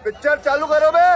Picture चालू करो बे।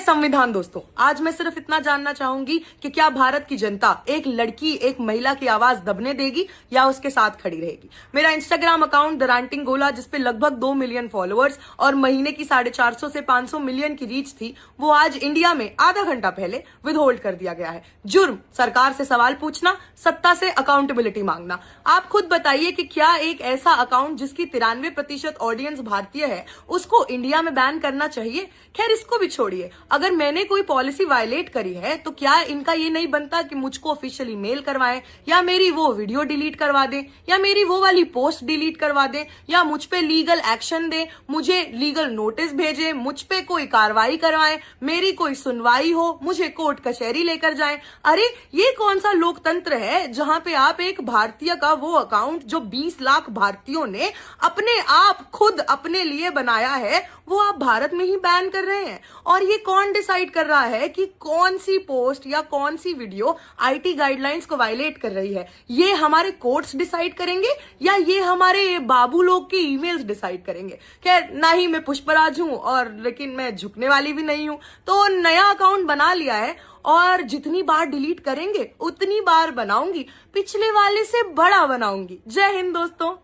संविधान दोस्तों, आज मैं सिर्फ इतना जानना चाहूंगी कि क्या भारत की जनता एक लड़की, एक महिला की आवाज दबने देगी या उसके साथ खड़ी रहेगी। मेरा इंस्टाग्राम अकाउंट द रैंटिंग गोला, जिसपे लगभग 2 मिलियन फॉलोअर्स और महीने की 450 से 500 मिलियन की रीच थी, वो आज इंडिया में आधा घंटा पहले विदहोल्ड कर दिया गया है। जुर्म सरकार से सवाल पूछना, सत्ता से अकाउंटेबिलिटी मांगना। आप खुद बताइए कि क्या एक ऐसा अकाउंट जिसकी 93% ऑडियंस भारतीय है, उसको इंडिया में बैन करना चाहिए। खैर, इसको भी छोड़िए, अगर मैंने कोई पॉलिसी वायलेट करी है तो क्या इनका ये नहीं बनता कि मुझको ऑफिशियली मेल करवाएं, या मेरी वो वीडियो डिलीट करवा दें, या मेरी वो वाली पोस्ट डिलीट करवा दें, या मुझ पे लीगल एक्शन दें, मुझे लीगल नोटिस भेजें, मुझ पे कोई कार्रवाई करवाएं, मेरी कोई सुनवाई हो, मुझे कोर्ट कचहरी लेकर जाएं। अरे ये कौन सा लोकतंत्र है जहां पे आप एक भारतीय का वो अकाउंट जो 20 लाख भारतीयों ने अपने आप खुद अपने लिए बनाया है, वो आप भारत में ही बैन कर रहे हैं। और ये कौन डिसाइड कर रहा है कि कौन सी पोस्ट या कौन सी वीडियो आईटी गाइडलाइंस को वायलेट कर रही है। ये हमारे कोर्ट्स डिसाइड करेंगे या ये हमारे बाबू लोग के ईमेल्स डिसाइड करेंगे। खैर, ना ही मैं पुष्पराज हूं और लेकिन मैं झुकने वाली भी नहीं हूं, तो नया अकाउंट बना लिया है और जितनी बार डिलीट करेंगे उतनी बार बनाऊंगी, पिछले वाले से बड़ा बनाऊंगी। जय हिंद दोस्तों।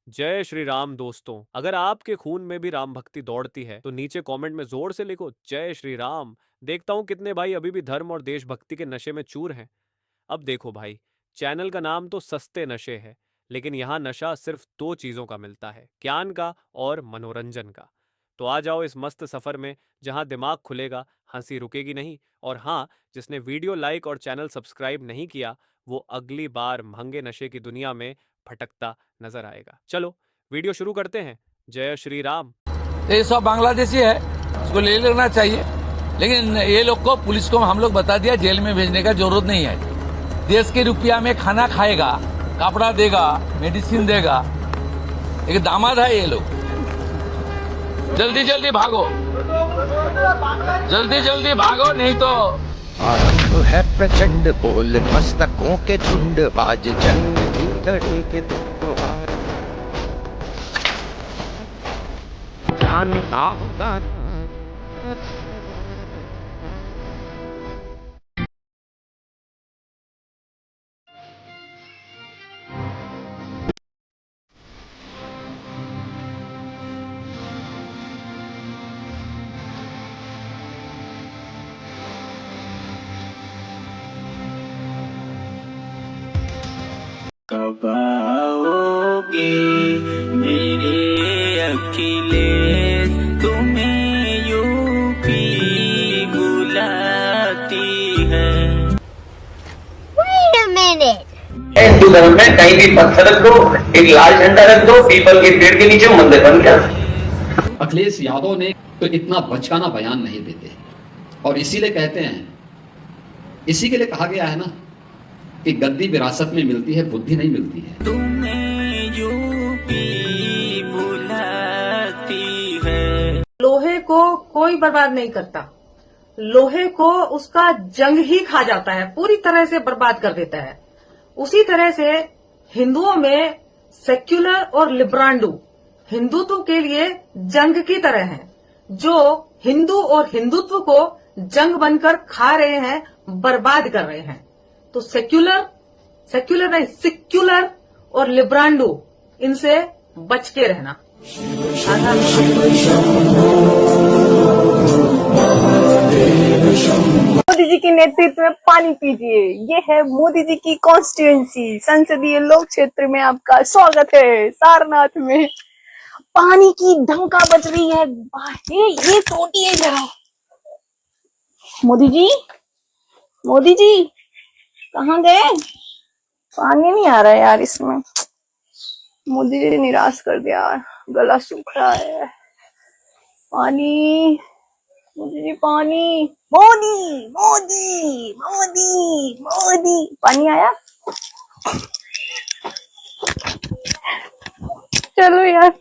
जय श्री राम दोस्तों, अगर आपके खून में भी राम भक्ति दौड़ती है तो नीचे कमेंट में जोर से लिखो जय श्री राम। देखता हूं कितने भाई अभी भी धर्म और देशभक्ति के नशे में चूर हैं। अब देखो भाई, चैनल का नाम तो सस्ते नशे है, लेकिन यहाँ नशा सिर्फ 2 चीजों का मिलता है, ज्ञान का और मनोरंजन का। तो आ जाओ इस मस्त सफर में जहाँ दिमाग खुलेगा, हंसी रुकेगी नहीं। और हाँ, जिसने वीडियो लाइक और चैनल सब्सक्राइब नहीं किया, वो अगली बार महंगे नशे की दुनिया में भटकता नजर आएगा। चलो वीडियो शुरू करते हैं। जय श्री राम। ये सब बांग्लादेशी है, इसको ले लेना चाहिए, लेकिन ये लोग को, पुलिस को हम लोग बता दिया जेल में भेजने का जरूरत नहीं है। देश के रुपया में खाना खाएगा, कपड़ा देगा, मेडिसिन देगा। एक दामाद है ये लोग। जल्दी जल्दी भागो, जल्दी जल्दी भागो, नहीं तो आरंभ है प्रचंड, बोल मस्तकों के झुंड, बाज जंग की घड़ी के त्योहार। ध्यान होगा कब आओगे मेरे अखिलेश, तुम्हें यूपी बुलाती है। Wait a minute. हिंदू धर्म में कहीं भी पत्थर रख दो, एक लाल झंडा रख दो, पीपल के पेड़ के नीचे मंदिर बन गया। अखिलेश यादव ने तो इतना बचकाना बयान नहीं देते, और इसीलिए कहते हैं, इसी के लिए कहा गया है ना कि गद्दी विरासत में मिलती है, बुद्धि नहीं मिलती है। तुम्हें यूपी बुलाती है। लोहे को कोई बर्बाद नहीं करता, लोहे को उसका जंग ही खा जाता है, पूरी तरह से बर्बाद कर देता है। उसी तरह से हिंदुओं में सेक्युलर और लिब्रांडू हिंदुत्व के लिए जंग की तरह हैं, जो हिंदू और हिंदुत्व को जंग बनकर खा रहे हैं, बर्बाद कर रहे हैं। तो सेक्युलर नहीं, सिक्युलर और लिब्रांडू, इनसे बच के रहना। मोदी जी के नेतृत्व में पानी पीजिए। ये है मोदी जी की कॉन्स्टिट्यूएंसी, संसदीय लोक क्षेत्र में आपका स्वागत है। सारनाथ में पानी की ढंका बज रही है। ये टोटिए जरा। मोदी जी कहाँ गए? पानी नहीं आ रहा है यार इसमें। मोदी जी निराश कर दिया यार, गला सूख रहा है। पानी, मोदी जी पानी, मोदी मोदी मोदी मोदी, पानी आया? चलो यार।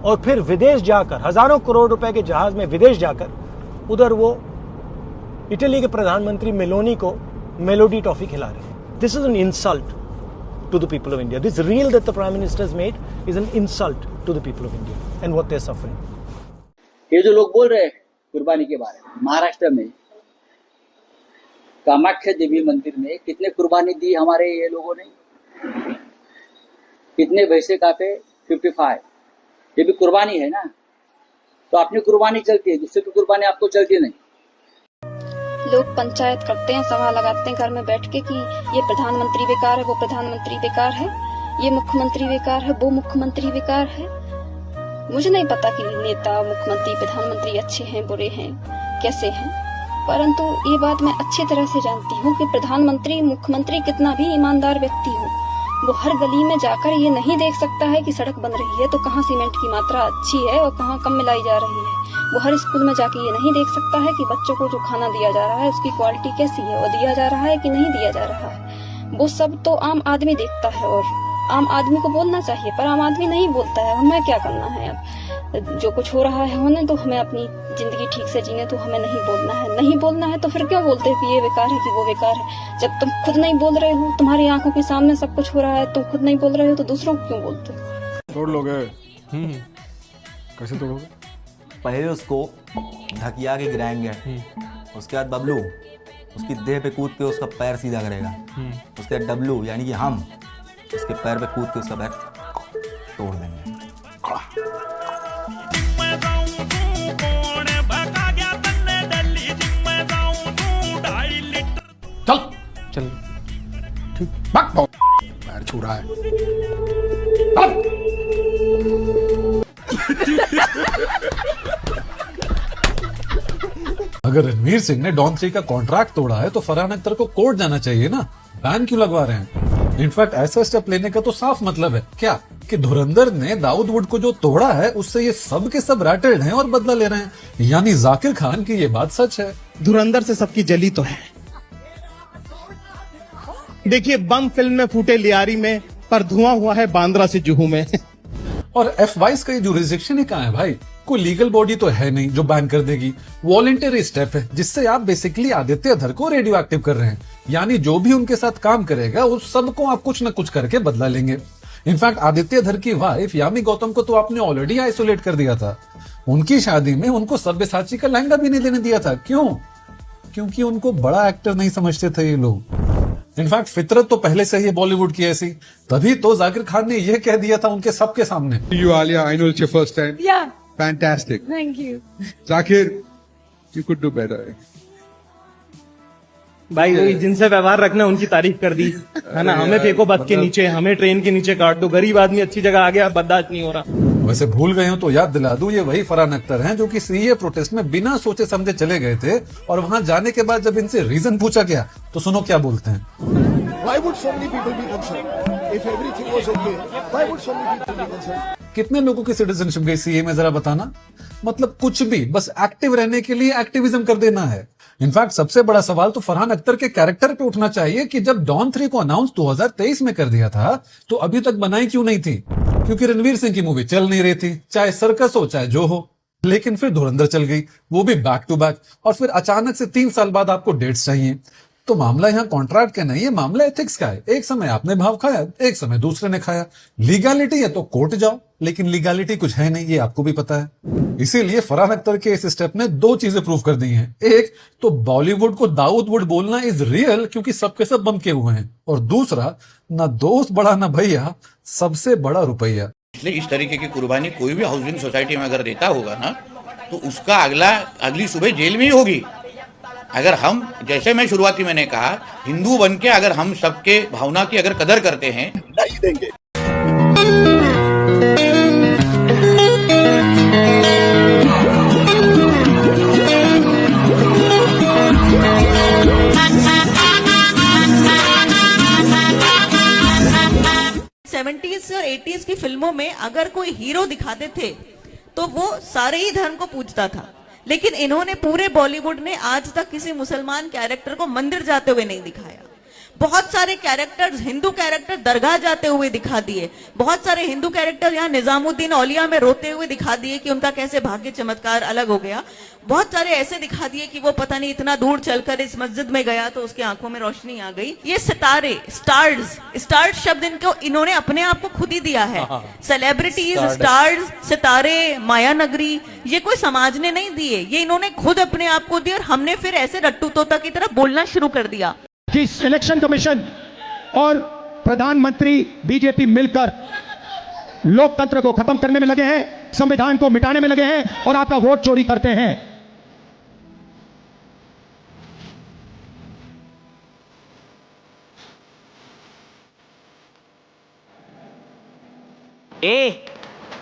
और फिर विदेश जाकर हजारों करोड़ रुपए के जहाज में विदेश जाकर उधर वो इटली के प्रधानमंत्री मेलोनी को मेलोडी टॉफी खिला रहे हैं। This is an insult to the people of India. This reel that the prime minister has made is an insult to the people of India and what they are suffering. ये जो लोग बोल रहे हैं कुर्बानी के बारे में, महाराष्ट्र में कामाख्या देवी मंदिर में कितने कुर्बानी दी हमारे ये लोगों ने, कितने पैसे काटे, 55। ये भी कुर्बानी है ना, तो अपनी कुर्बानी चलती है, दूसरे की कुर्बानी आपको चलती नहीं। लोग पंचायत करते हैं, सवाल लगाते हैं घर में बैठ के कि ये प्रधानमंत्री बेकार है, वो प्रधानमंत्री बेकार है, ये मुख्यमंत्री बेकार है, वो मुख्यमंत्री बेकार है। मुझे नहीं पता कि नेता, मुख्यमंत्री, प्रधानमंत्री अच्छे हैं, बुरे हैं, कैसे हैं, परंतु ये बात मैं अच्छी तरह से जानती हूँ कि प्रधानमंत्री, मुख्यमंत्री कितना भी ईमानदार व्यक्ति हो, वो हर गली में जाकर ये नहीं देख सकता है कि सड़क बन रही है तो कहाँ सीमेंट की मात्रा अच्छी है और कहाँ कम मिलाई जा रही है। वो हर स्कूल में जाके ये नहीं देख सकता है कि बच्चों को जो खाना दिया जा रहा है उसकी क्वालिटी कैसी है, वो दिया जा रहा है कि नहीं दिया जा रहा है। वो सब तो आम आदमी देखता है और आम आदमी को बोलना चाहिए, पर आम आदमी नहीं बोलता है। हमें क्या करना है, अब जो कुछ हो रहा है होने तो, हमें अपनी जिंदगी ठीक से जीने तो हमें नहीं बोलना है। नहीं बोलना है तो फिर क्यों बोलते हैं कि ये बेकार है कि वो बेकार है। जब तुम खुद नहीं बोल रहे हो, तुम्हारी आंखों के सामने सब कुछ हो रहा है, तुम खुद नहीं बोल रहे हो तो दूसरों को क्यों बोलते हो। तोड़ लोगे? कैसे तोड़ोगे? पहले उसको ढकिया के गिराएंगे, उसके बाद बबलू उसकी देह पे कूद के उसका पैर सीधा करेगा, उसके बाद डब्लू यानी कि हम उसके पैर पे कूद के उसका पैर तोड़ देंगे। चल चल ठीक पैर छू रहा है। अगर रणवीर सिंह ने डॉन 3 का कॉन्ट्रैक्ट तोड़ा है तो फरहान अख्तर को कोर्ट जाना चाहिए ना, बैन क्यों लगवा रहे हैं? इनफैक्ट ऐसा स्टेप लेने का तो साफ मतलब है क्या कि धुरंधर ने दाऊद वुड को जो तोड़ा है उससे ये सब के सब रैटेड हैं और बदला ले रहे हैं। यानी जाकिर खान की ये बात सच है, धुरंधर से सबकी जली तो है। देखिए बम फिल्म में फूटे लियारी में, पर धुआं हुआ है बांद्रा से जुहू में। और F22 का ये जो रिजेक्शन ही कहाँ है भाई? कोई लीगल बॉडी तो है नहीं जो बैन कर देगी। वॉलंटरी स्टेप है जिससे आप बेसिकली आदित्य धर को रेडियो एक्टिव कर रहे हैं। यानी जो भी उनके साथ काम करेगा उस सबको आप कुछ न कुछ करके बदला लेंगे। इनफैक्ट आदित्य धर की वाइफ यामी गौतम को तो आपने ऑलरेडी आइसोलेट कर दिया था। उनकी शादी में उनको सब्यसाची का लहंगा भी नहीं देने दिया था। क्यों? क्योंकि उनको बड़ा एक्टर नहीं समझते थे ये लोग। इनफैक्ट फितरत तो पहले से ही बॉलीवुड की ऐसी, तभी तो जाकिर खान ने यह कह दिया था उनके सबके सामने। You Alia, I know it's your first time. Yeah. Fantastic. Thank you. Zakir, you could do better. भाई वही जिनसे व्यवहार रखना उनकी तारीफ कर दी है ना। हमें फेंको बस के नीचे, हमें ट्रेन के नीचे काट दो, गरीब आदमी अच्छी जगह आ गया, बर्दाश्त नहीं हो रहा। वैसे भूल गए हो तो याद दिला दूं, ये वही फरहान अख्तर हैं जो कि सीए प्रोटेस्ट में बिना सोचे समझे चले गए थे और वहां जाने के बाद जब इनसे रीजन पूछा गया तो सुनो क्या बोलते हैं। Why would so many people be concerned? If everything was okay, why would so many people be concerned? कितने लोगों की सिटीजनशिप गई सीए में जरा बताना? मतलब कुछ भी, बस एक्टिव रहने के लिए एक्टिविज्म कर देना है। इनफैक्ट सबसे बड़ा सवाल तो फरहान अख्तर के कैरेक्टर पे उठना चाहिए कि जब डॉन 3 को अनाउंस 2023 में कर दिया था तो अभी तक बनाई क्यों नहीं थी? क्योंकि रणवीर सिंह की मूवी चल नहीं रही थी, चाहे सर्कस हो चाहे जो हो। लेकिन फिर धुरंधर चल गई, वो भी बैक टू बैक, और फिर अचानक से 3 साल बाद आपको डेट्स चाहिए। तो मामला यहाँ कॉन्ट्रैक्ट का नहीं है, मामला एथिक्स का है। एक समय आपने भाव खाया, एक समय दूसरे ने खाया। लीगैलिटी है तो कोर्ट जाओ, लेकिन लीगैलिटी कुछ है नहीं, ये आपको भी पता है। इसीलिए फरहान अख्तर के इस स्टेप ने 2 चीजें प्रूव कर दी हैं। एक तो बॉलीवुड को दाऊद वुड बोलना इज रियल क्योंकि सबके सब बम के हुए हैं, और दूसरा ना दोस्त बड़ा ना भैया, सबसे बड़ा रुपया। इसलिए इस तरीके की कुर्बानी कोई भी हाउसिंग सोसाइटी में अगर देता होगा ना तो उसका अगली सुबह जेल में ही होगी। अगर हम, जैसे मैं शुरुआती मैंने कहा, हिंदू बन के अगर हम सबके भावना की अगर कदर करते हैं, नहीं देंगे। सेवेंटीज और 80s की फिल्मों में अगर कोई हीरो दिखाते थे तो वो सारे ही धर्म को पूजता था, लेकिन इन्होंने पूरे बॉलीवुड ने आज तक किसी मुसलमान कैरेक्टर को मंदिर जाते हुए नहीं दिखाया। बहुत सारे कैरेक्टर्स, हिंदू कैरेक्टर दरगाह जाते हुए दिखा दिए। बहुत सारे हिंदू कैरेक्टर यहाँ निजामुद्दीन औलिया में रोते हुए दिखा दिए कि उनका कैसे भाग्य चमत्कार अलग हो गया। बहुत सारे ऐसे दिखा दिए कि वो पता नहीं इतना दूर चलकर इस मस्जिद में गया तो उसकी आंखों में रोशनी आ गई। ये सितारे, स्टार्स शब्द इन्होंने अपने आप को खुद ही दिया है। सेलिब्रिटीज, स्टार्स, सितारे, माया नगरी, ये कोई समाज ने नहीं दिए, ये इन्होंने खुद अपने आप को दिए और हमने फिर ऐसे रट्टू तोता की तरह बोलना शुरू कर दिया कि इलेक्शन कमीशन और प्रधानमंत्री बीजेपी मिलकर लोकतंत्र को खत्म करने में लगे हैं, संविधान को मिटाने में लगे हैं और आपका वोट चोरी करते हैं।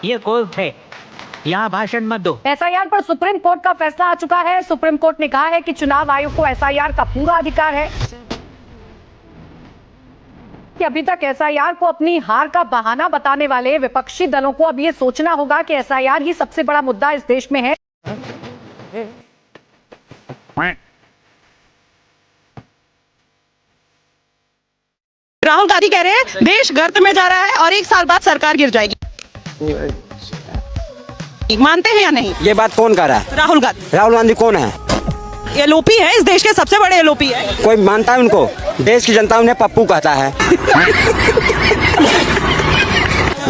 ये कौन है? यहाँ भाषण मत दो। एसआईआर पर सुप्रीम कोर्ट का फैसला आ चुका है। सुप्रीम कोर्ट ने कहा है कि चुनाव आयोग को एसआईआर का पूरा अधिकार है कि अभी तक एसआईआर को अपनी हार का बहाना बताने वाले विपक्षी दलों को अब ये सोचना होगा कि एसआईआर ही सबसे बड़ा मुद्दा इस देश में है। राहुल गांधी कह रहे हैं देश गर्त में जा रहा है और 1 साल बाद सरकार गिर जाएगी। मानते हैं या नहीं? ये बात कौन कह रहा है? राहुल गांधी। राहुल गांधी कौन है? एलओपी है, इस देश के सबसे बड़े एलओपी है। कोई मानता है उनको? देश की जनता उन्हें पप्पू कहता है।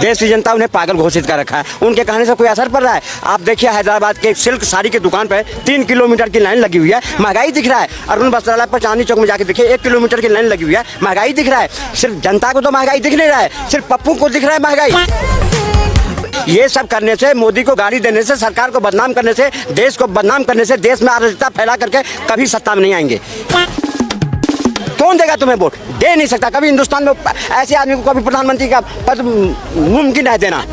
देश की जनता उन्हें पागल घोषित कर रखा है। उनके कहने से कोई असर पड़ रहा है? आप देखिए हैदराबाद के सिल्क साड़ी की दुकान पे 3 किलोमीटर की लाइन लगी हुई है, महंगाई दिख रहा है। अरुण वस्त्रालय पर चांदनी चौक में जाके देखिए 1 किलोमीटर की लाइन लगी हुई है, महंगाई दिख रहा है। सिर्फ जनता को तो महंगाई दिख नहीं रहा है, सिर्फ पप्पू को दिख रहा है महंगाई। ये सब करने से, मोदी को गाड़ी देने से, सरकार को बदनाम करने से, देश को बदनाम करने से, देश में अराजकता फैला करके कभी सत्ता में नहीं आएंगे। कौन देगा तुम्हें वोट? दे नहीं सकता। कभी हिंदुस्तान में ऐसे आदमी को कभी प्रधानमंत्री का पद मुमकिन है देना।